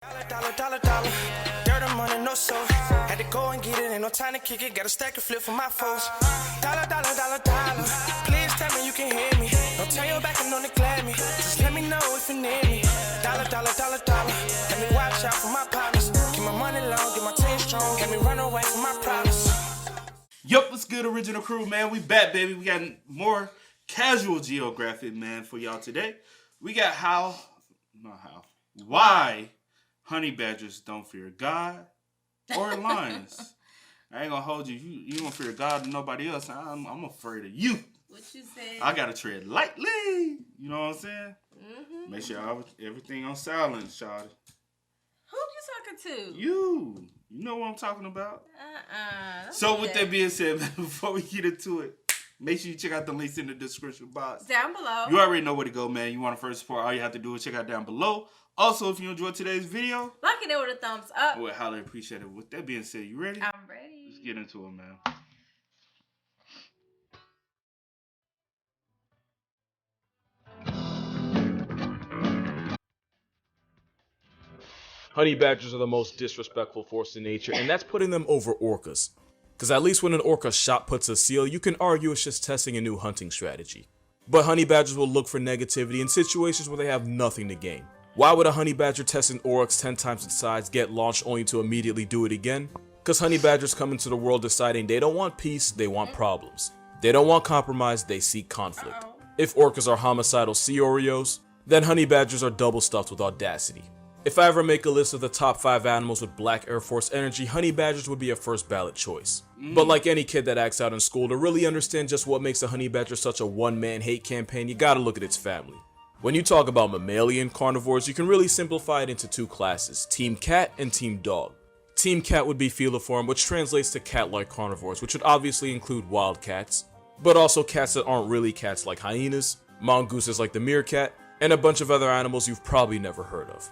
Dollar. Dirt and money, no soul. Had to go and get it, ain't no time to kick it. Got a stack and flip for my foes. Dollar. Please tell me you can hear me. Don't turn your back and don't neglect me. Just let me know if you need me. Dollar. Let me watch out for my partners. Keep my money long, get my team strong. Let me run away from my problems. Yup, what's good, original crew, man? We back, baby. We got more casual Geographic, man, for y'all today. We got why honey badgers don't fear God or lions. I ain't gonna hold you. You don't fear God and nobody else. I'm afraid of you. What you said? I gotta tread lightly. You know what I'm saying? Mm-hmm. Make sure everything on silent, shawty. Who you talking to? You know what I'm talking about. So with that being said, man, before we get into it, make sure you check out the links in the description box. Down below. You already know where to go, man. You want to first support, all you have to do is check out down below. Also, if you enjoyed today's video, like it with a thumbs up. I would highly appreciate it. With that being said, you ready? I'm ready. Let's get into it, man. Honey badgers are the most disrespectful force in nature, and that's putting them over orcas. Cause at least when an orca shot puts a seal, you can argue it's just testing a new hunting strategy. But honey badgers will look for negativity in situations where they have nothing to gain. Why would a honey badger test an oryx 10 times its size get launched only to immediately do it again? Cause honey badgers come into the world deciding they don't want peace, they want problems. They don't want compromise, they seek conflict. If orcas are homicidal sea Oreos, then honey badgers are double stuffed with audacity. If I ever make a list of the top 5 animals with black Air Force energy, honey badgers would be a first ballot choice. But like any kid that acts out in school, to really understand just what makes a honey badger such a one-man hate campaign, you gotta look at its family. When you talk about mammalian carnivores, you can really simplify it into 2 classes, Team Cat and Team Dog. Team Cat would be feliform, which translates to cat-like carnivores, which would obviously include wild cats, but also cats that aren't really cats like hyenas, mongooses like the meerkat, and a bunch of other animals you've probably never heard of.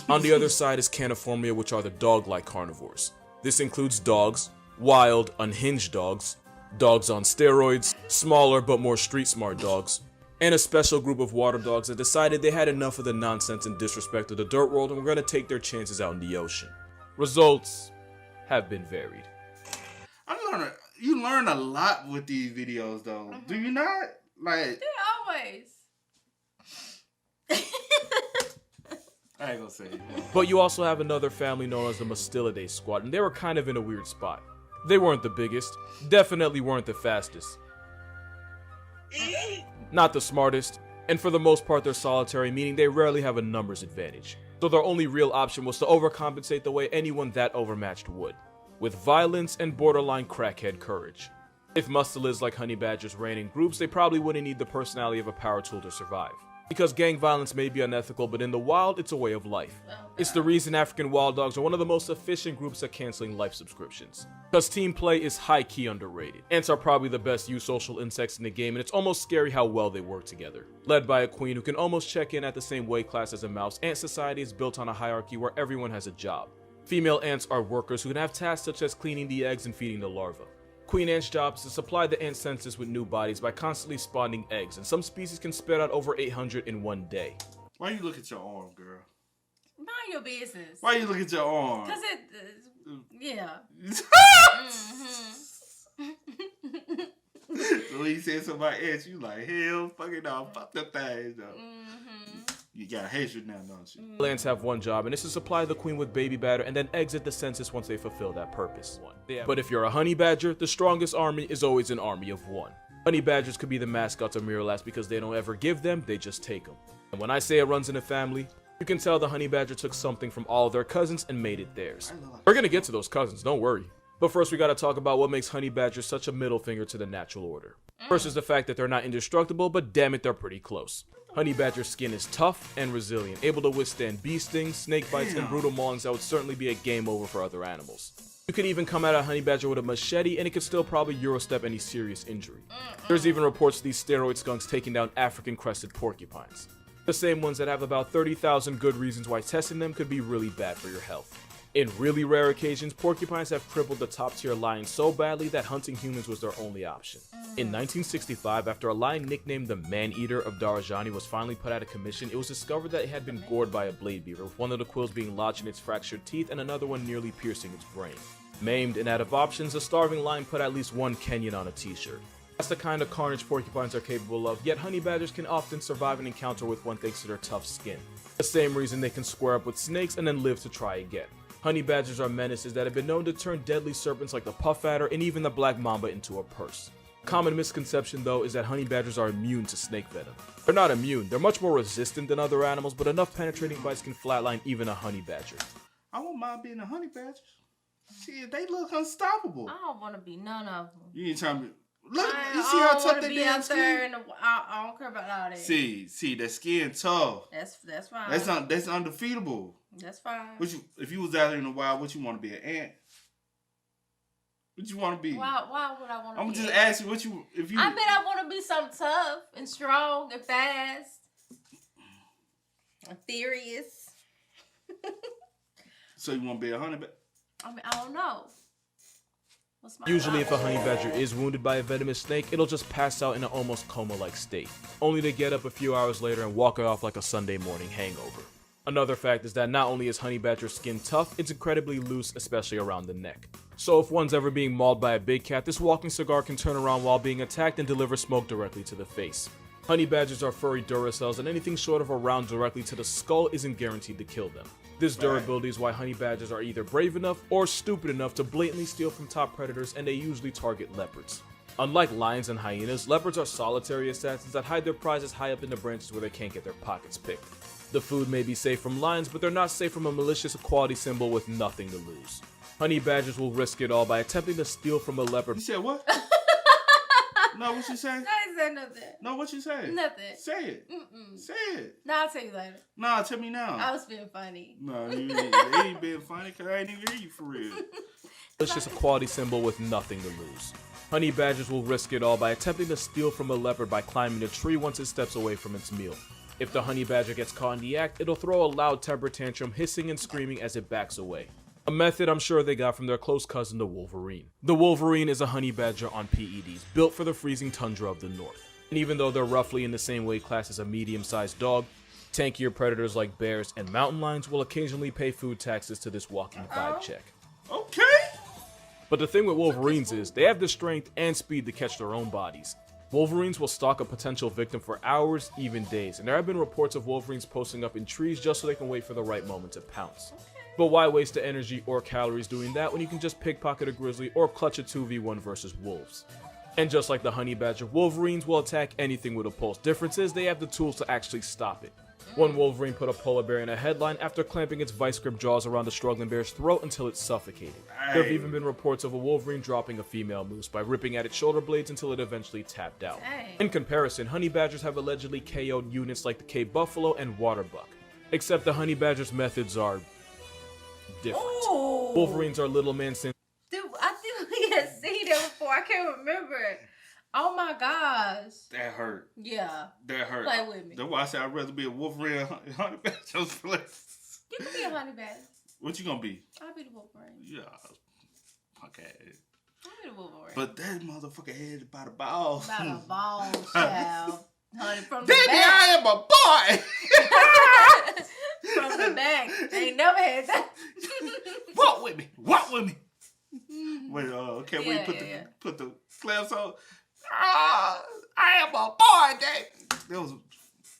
On the other side is Caniformia, which are the dog-like carnivores. This includes dogs, wild, unhinged dogs, dogs on steroids, smaller but more street-smart dogs, and a special group of water dogs that decided they had enough of the nonsense and disrespect of the dirt world and were going to take their chances out in the ocean. Results have been varied. You learn a lot with these videos, though. Do you not? Like, they always. I ain't gonna say it. But you also have another family known as the Mustelidae squad, and they were kind of in a weird spot. They weren't the biggest, definitely weren't the fastest, not the smartest, and for the most part they're solitary, meaning they rarely have a numbers advantage. So their only real option was to overcompensate the way anyone that overmatched would, with violence and borderline crackhead courage. If mustelids like honey badgers ran in groups, they probably wouldn't need the personality of a power tool to survive. Because gang violence may be unethical, but in the wild, it's a way of life. It's the reason African wild dogs are one of the most efficient groups at canceling life subscriptions. Because team play is high-key underrated. Ants are probably the best social insects in the game, and it's almost scary how well they work together. Led by a queen who can almost check in at the same weight class as a mouse, ant society is built on a hierarchy where everyone has a job. Female ants are workers who can have tasks such as cleaning the eggs and feeding the larvae. Queen ant's job is to supply the ant census with new bodies by constantly spawning eggs, and some species can spit out over 800 in one day. Why you look at your arm, girl? Mind your business. Why you look at your arm? Cause it, yeah. So when you say something about ants, you like, hell, fucking no, fuck the thing, though. You got hatred now, don't you? Ants have one job, and it's to supply the queen with baby batter and then exit the census once they fulfill that purpose. But if you're a honey badger, the strongest army is always an army of one. Honey badgers could be the mascots of Miralax because they don't ever give them, they just take them. And when I say it runs in a family, you can tell the honey badger took something from all of their cousins and made it theirs. We're gonna get to those cousins, don't worry. But first we gotta talk about what makes honey badgers such a middle finger to the natural order. First is the fact that they're not indestructible, but damn it, they're pretty close. Honey badger skin is tough and resilient, able to withstand bee stings, snake bites, and brutal maulings that would certainly be a game over for other animals. You could even come at a honey badger with a machete and it could still probably Eurostep any serious injury. There's even reports of these steroid skunks taking down African crested porcupines. The same ones that have about 30,000 good reasons why testing them could be really bad for your health. In really rare occasions, porcupines have crippled the top-tier lion so badly that hunting humans was their only option. In 1965, after a lion nicknamed the Man-Eater of Darajani was finally put out of commission, it was discovered that it had been gored by a blade beaver, with one of the quills being lodged in its fractured teeth and another one nearly piercing its brain. Maimed and out of options, a starving lion put at least one Kenyan on a t-shirt. That's the kind of carnage porcupines are capable of, yet honey badgers can often survive an encounter with one thanks to their tough skin. The same reason they can square up with snakes and then live to try again. Honey badgers are menaces that have been known to turn deadly serpents like the puff adder and even the black mamba into a purse. Common misconception though is that honey badgers are immune to snake venom. They're not immune, they're much more resistant than other animals, but enough penetrating bites can flatline even a honey badger. I won't mind being a honey badger. Shit, they look unstoppable. I don't want to be none of them. You ain't trying to be... Look, you see how tough they damn skin? I don't care about all that. See, that skin tough. That's fine. That's undefeatable. That's fine. If you was out here in the wild, what you want to be, an ant? What you want to be? Why would I want to be? I'm just asking if you. I bet I want to be something tough and strong and fast and furious. So you want to be a honey badger? I mean, I don't know. Usually if a honey badger is wounded by a venomous snake, it'll just pass out in an almost coma-like state, only to get up a few hours later and walk it off like a Sunday morning hangover. Another fact is that not only is honey badger skin tough, it's incredibly loose, especially around the neck. So if one's ever being mauled by a big cat, this walking cigar can turn around while being attacked and deliver smoke directly to the face. Honey badgers are furry duracells, and anything short of a round directly to the skull isn't guaranteed to kill them. This durability is why honey badgers are either brave enough or stupid enough to blatantly steal from top predators, and they usually target leopards. Unlike lions and hyenas, leopards are solitary assassins that hide their prizes high up in the branches where they can't get their pockets picked. The food may be safe from lions, but they're not safe from a malicious equality symbol with nothing to lose. Honey badgers will risk it all by attempting to steal from a leopard. You said what? No, what you say? I ain't said nothing. No, what you say? Nothing. Say it. Mm-mm. Say it. No, I'll tell you later. Nah, tell me now. I was being funny. No, you ain't being funny because I ain't even hear you for real. Malicious equality symbol with nothing to lose. Honey badgers will risk it all by attempting to steal from a leopard by climbing a tree once it steps away from its meal. If the honey badger gets caught in the act, it'll throw a loud temper tantrum, hissing and screaming as it backs away. A method I'm sure they got from their close cousin the Wolverine. The Wolverine is a honey badger on PEDs, built for the freezing tundra of the north. And even though they're roughly in the same weight class as a medium-sized dog, tankier predators like bears and mountain lions will occasionally pay food taxes to this walking vibe check. Okay. But the thing with Wolverines is, they have the strength and speed to catch their own bodies. Wolverines will stalk a potential victim for hours, even days, and there have been reports of Wolverines posting up in trees just so they can wait for the right moment to pounce. But why waste the energy or calories doing that when you can just pickpocket a grizzly or clutch a 2v1 versus wolves? And just like the honey badger, Wolverines will attack anything with a pulse. Difference is they have the tools to actually stop it. One Wolverine put a polar bear in a headline after clamping its vice-grip jaws around the struggling bear's throat until it suffocated. There have even been reports of a Wolverine dropping a female moose by ripping at its shoulder blades until it eventually tapped out. In comparison, honey badgers have allegedly KO'd units like the Cape Buffalo and Waterbuck. Except the honey badger's methods are different. Ooh. Wolverines are little men since... Dude, I think we had seen that before. I can't remember it. Oh my gosh. That hurt. Yeah. That hurt. Play with me. That's why I said I'd rather be a Wolverine honey badger. You can be a honey badger. What you gonna be? I'll be the Wolverine. Yeah. Okay. I'll be the Wolverine. But that motherfucker headed by the balls. By the balls, child. Honey, from the Baby, back. I am a boy. From the back. They ain't never had that. Walk with me. Walk with me. Wait, okay, Yeah, put the clamps on. I am a boy, Dad. That was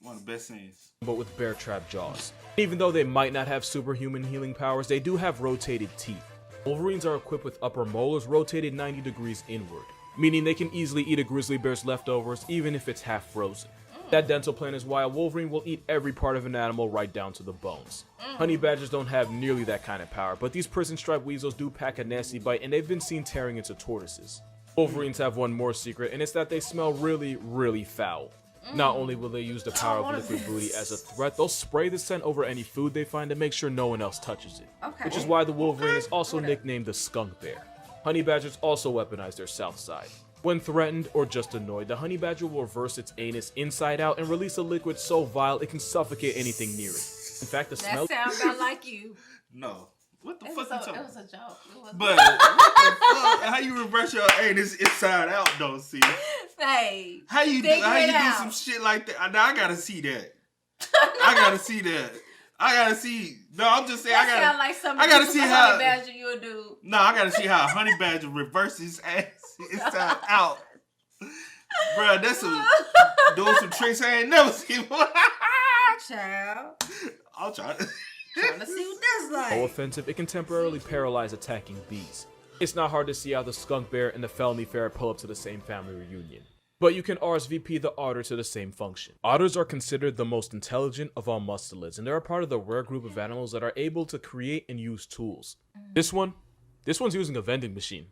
one of the best scenes. but with bear trap jaws. Even though they might not have superhuman healing powers, they do have rotated teeth. Wolverines are equipped with upper molars rotated 90 degrees inward, meaning they can easily eat a grizzly bear's leftovers even if it's half frozen. That dental plan is why a Wolverine will eat every part of an animal right down to the bones. Honey badgers don't have nearly that kind of power, but these prison-striped weasels do pack a nasty bite, and they've been seen tearing into tortoises. Wolverines have one more secret, and it's that they smell really, really foul. Not only will they use the power of liquid booty as a threat, they'll spray the scent over any food they find to make sure no one else touches it. Which is why the Wolverine is also nicknamed the skunk bear. Honey badgers also weaponize their south side. When threatened or just annoyed, the honey badger will reverse its anus inside out and release a liquid so vile it can suffocate anything near it. In fact, the smell... That sounds about like you. No. What the It fuck was, you a, talking? it was a joke. It was But what the fuck? How you reverse your this inside out though? See, Hey, how you do? figure How it you do out. some shit like that? Now I gotta see that. I gotta see that. I gotta see. No, I'm just saying. That sound like something I gotta see how. Honey Badger you would do. No, I gotta see how a honey badger reverses his ass inside out. Bruh, that's doing some tricks I ain't never seen before. Child. I'll try it. Trying to see what that's like. So offensive, it can temporarily paralyze attacking bees. It's not hard to see how the skunk bear and the felony ferret pull up to the same family reunion. But you can RSVP the otter to the same function. Otters are considered the most intelligent of all mustelids, and they're a part of the rare group of animals that are able to create and use tools. This one's using a vending machine.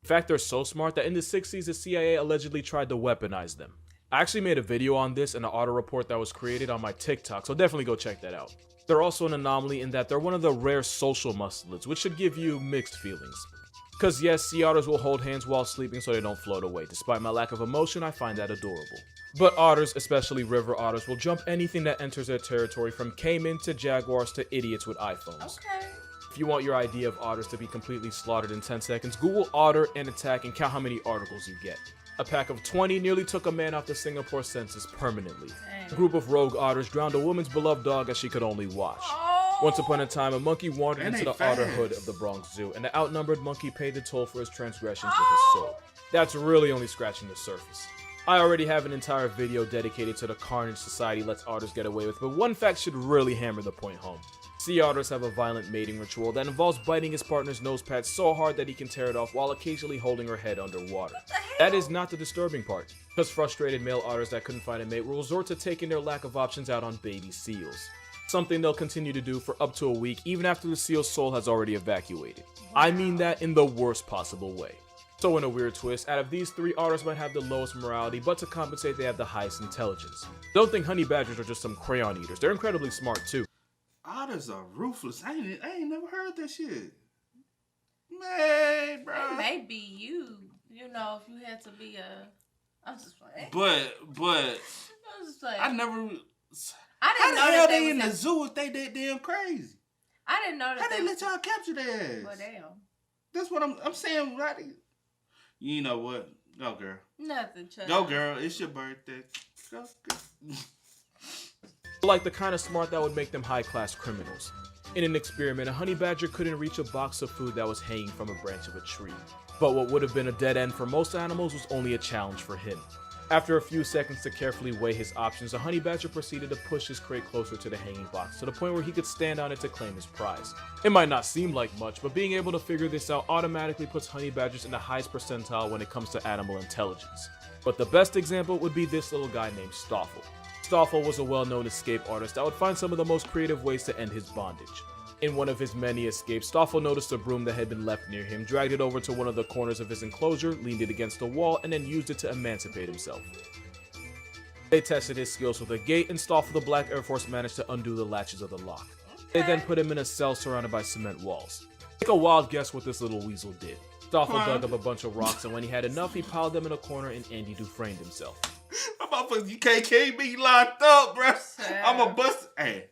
In fact, they're so smart that in the 60s, the CIA allegedly tried to weaponize them. I actually made a video on this in an otter report that was created on my TikTok, so definitely go check that out. They're also an anomaly in that they're one of the rare social mustelids, which should give you mixed feelings. Cause yes, sea otters will hold hands while sleeping so they don't float away. Despite my lack of emotion, I find that adorable. But otters, especially river otters, will jump anything that enters their territory, from caiman to jaguars to idiots with iPhones. Okay. If you want your idea of otters to be completely slaughtered in 10 seconds, Google otter and attack and count how many articles you get. A pack of 20 nearly took a man off the Singapore census permanently. Dang. A group of rogue otters drowned a woman's beloved dog as she could only watch. Oh. Once upon a time, a monkey wandered And into they the otter fast. hood of the Bronx Zoo, and the outnumbered monkey paid the toll for his transgressions with his soul. That's really only scratching the surface. I already have an entire video dedicated to the carnage society lets otters get away with, but one fact should really hammer the point home. Sea otters have a violent mating ritual that involves biting his partner's nose pad so hard that he can tear it off while occasionally holding her head underwater. That is not the disturbing part, because frustrated male otters that couldn't find a mate will resort to taking their lack of options out on baby seals. Something they'll continue to do for up to a week even after the seal's soul has already evacuated. I mean that in the worst possible way. So in a weird twist, out of these three, otters might have the lowest morality, but to compensate they have the highest intelligence. Don't think honey badgers are just some crayon eaters, they're incredibly smart too. Otters are ruthless. I ain't never heard that shit. Man, bro. It may be you. You know, if you had to be a. I'm just playing. But I'm just playing. I never. I How didn't the know hell that they in was the zoo if they that damn crazy? I didn't know that How they was. let y'all capture their ass? Well, damn. That's what I'm saying. Right? You know what? Go girl. Nothing, child. Go girl. It's your birthday. Go. Like the kind of smart that would make them high-class criminals. In an experiment, a honey badger couldn't reach a box of food that was hanging from a branch of a tree. But what would have been a dead end for most animals was only a challenge for him. After a few seconds to carefully weigh his options, the honey badger proceeded to push his crate closer to the hanging box, to the point where he could stand on it to claim his prize. It might not seem like much, but being able to figure this out automatically puts honey badgers in the highest percentile when it comes to animal intelligence. But the best example would be this little guy named Stoffel. Stoffel was a well-known escape artist that would find some of the most creative ways to end his bondage. In one of his many escapes, Stoffel noticed a broom that had been left near him, dragged it over to one of the corners of his enclosure, leaned it against the wall, and then used it to emancipate himself. They tested his skills with a gate, and Stoffel the Black Air Force managed to undo the latches of the lock. They then put him in a cell surrounded by cement walls. Take a wild guess what this little weasel did. Stoffel dug up a bunch of rocks, and when he had enough, he piled them in a corner, and Andy Dufresne himself. You can't keep me locked up, bro. I'm a bust. Hey,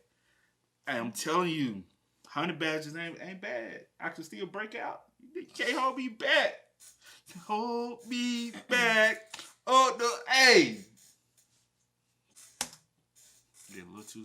I'm telling you, honey badgers ain't bad. I can still break out. You can't hold me back. Hold me back. Oh the hey.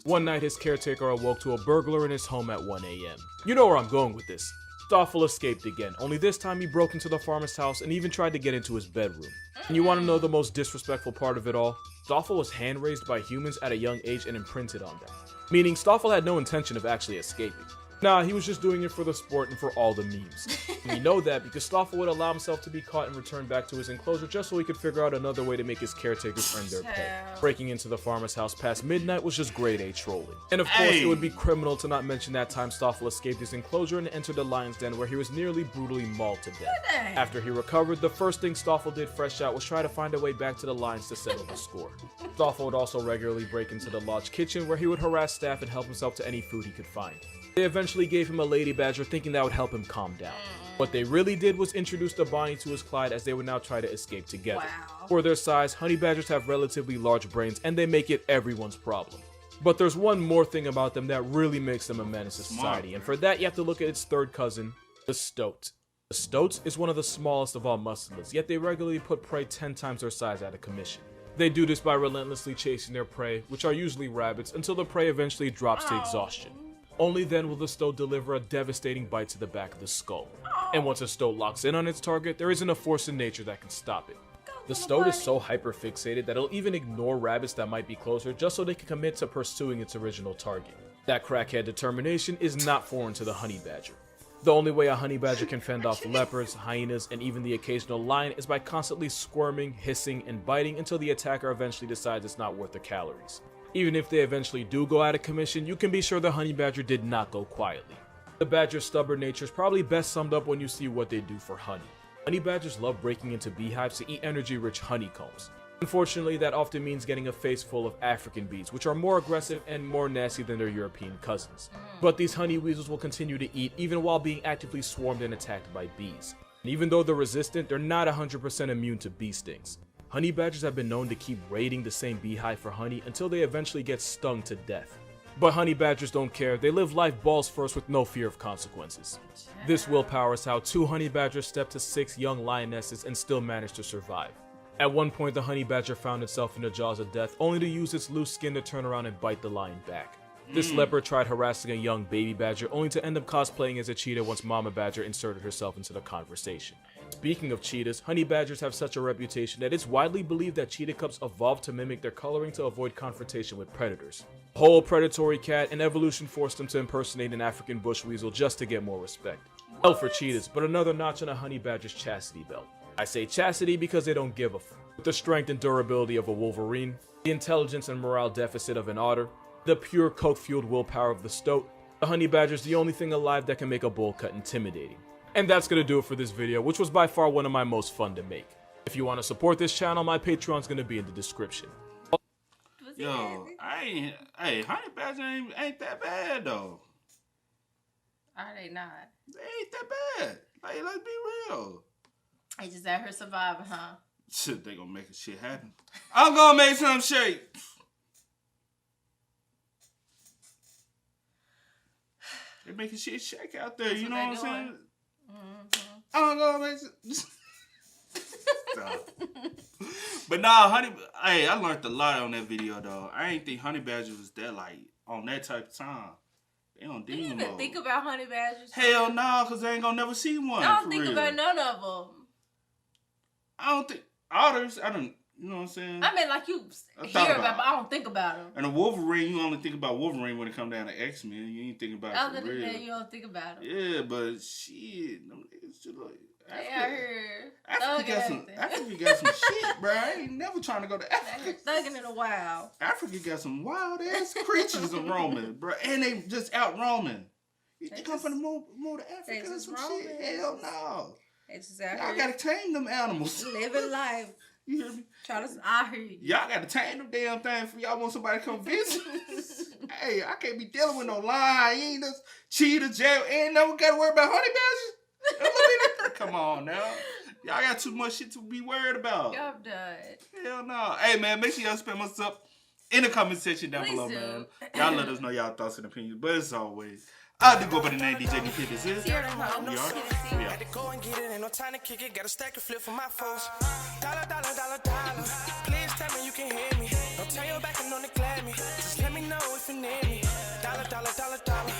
One night, his caretaker awoke to a burglar in his home at 1 a.m. You know where I'm going with this. Stoffel escaped again, only this time he broke into the farmer's house and even tried to get into his bedroom. And you want to know the most disrespectful part of it all? Stoffel was hand-raised by humans at a young age and imprinted on them. Meaning Stoffel had no intention of actually escaping. Nah, he was just doing it for the sport and for all the memes. And we know that because Stoffel would allow himself to be caught and returned back to his enclosure just so he could figure out another way to make his caretakers earn their pay. Breaking into the farmer's house past midnight was just grade A trolling. And of course, it would be criminal to not mention that time Stoffel escaped his enclosure and entered the lion's den where he was nearly brutally mauled to death. After he recovered, the first thing Stoffel did fresh out was try to find a way back to the lions to settle the score. Stoffel would also regularly break into the lodge kitchen where he would harass staff and help himself to any food he could find. They eventually gave him a lady badger thinking that would help him calm down. What they really did was introduce the Bonnie to his Clyde as they would now try to escape together. For their size, honey badgers have relatively large brains and they make it everyone's problem. But there's one more thing about them that really makes them a menace to society, and for that you have to look at its third cousin, the stoat. The stoat is one of the smallest of all mustelids, yet they regularly put prey 10 times their size out of commission. They do this by relentlessly chasing their prey, which are usually rabbits, until the prey eventually drops to exhaustion. Only then will the stoat deliver a devastating bite to the back of the skull. And once a stoat locks in on its target, there isn't a force in nature that can stop it. The stoat is so hyper-fixated that it'll even ignore rabbits that might be closer just so they can commit to pursuing its original target. That crackhead determination is not foreign to the honey badger. The only way a honey badger can fend off leopards, hyenas, and even the occasional lion is by constantly squirming, hissing, and biting until the attacker eventually decides it's not worth the calories. Even if they eventually do go out of commission, you can be sure the honey badger did not go quietly. The badger's stubborn nature is probably best summed up when you see what they do for honey. Honey badgers love breaking into beehives to eat energy-rich honeycombs. Unfortunately, that often means getting a face full of African bees, which are more aggressive and more nasty than their European cousins. But these honey weasels will continue to eat even while being actively swarmed and attacked by bees. And even though they're resistant, they're not 100% immune to bee stings. Honey badgers have been known to keep raiding the same beehive for honey until they eventually get stung to death. But honey badgers don't care, they live life balls first with no fear of consequences. This willpower is how 2 honey badgers stepped to 6 young lionesses and still managed to survive. At one point, the honey badger found itself in the jaws of death, only to use its loose skin to turn around and bite the lion back. This leopard tried harassing a young baby badger, only to end up cosplaying as a cheetah once Mama Badger inserted herself into the conversation. Speaking of cheetahs, honey badgers have such a reputation that it's widely believed that cheetah cubs evolved to mimic their coloring to avoid confrontation with predators. A whole predatory cat, and evolution forced them to impersonate an African bush weasel just to get more respect. Hell for cheetahs, but another notch on a honey badger's chastity belt. I say chastity because they don't give a f***. With the strength and durability of a Wolverine, the intelligence and morale deficit of an otter, the pure coke-fueled willpower of the stoat, the honey badger's the only thing alive that can make a bull cut intimidating. And that's gonna do it for this video, which was by far one of my most fun to make. If you want to support this channel, my Patreon's gonna be in the description. Yo, honey badger ain't that bad though. Are they not? They ain't that bad. Like, let's be real. They just out here surviving, huh? Shit, they gonna make shit happen. I'm gonna make some shake. They making shit shake out there, you know what I'm saying? Mm-hmm. I'm gonna make some... Stop. But nah, I learned a lot on that video though. I ain't think honey badgers was that like on that type of time. They don't Do you demon even mode. think about honey badgers? Hell nah, cause they ain't gonna never see one. I don't for think real. about none of them. I don't think otters. I don't. You know what I'm saying? I mean, like you hear about, but I don't think about them. And a Wolverine, you only think about Wolverine when it come down to X-Men. You ain't think about it Other for than real. that, you don't think about them. Yeah, but shit, them niggas just like They out here Africa got some shit, bro. I ain't never trying to go to Africa. thugging in a while. Africa got some wild ass creatures in roaming, bro, and they just out roaming. You They come just- from the more to Africa or just some roaming. shit? Hell no. They just out Y'all here gotta tame them animals. living life. You hear me? I hear you. Y'all gotta tame them damn things for y'all want somebody to come visit. Hey, I can't be dealing with no hyenas, cheetahs, jail, ain't never gotta worry about honey badgers. Come on now. Y'all got too much shit to be worried about. I'm done. Hell no. Hey man, make sure y'all spam us up in the comment section down Please below, do. man. Y'all let us know y'all thoughts and opinions. But as always, I do go by the name DJ Kid. This is. Here to come. We are. Had to go and get it, ain't no time to kick it. Got a stack and flip for my foes. Dollar, dollar, dollar, dollar. Please tell me you can hear me. Don't turn your back and don't neglect me. Just let me know if you need me. Dollar, dollar, dollar, dollar.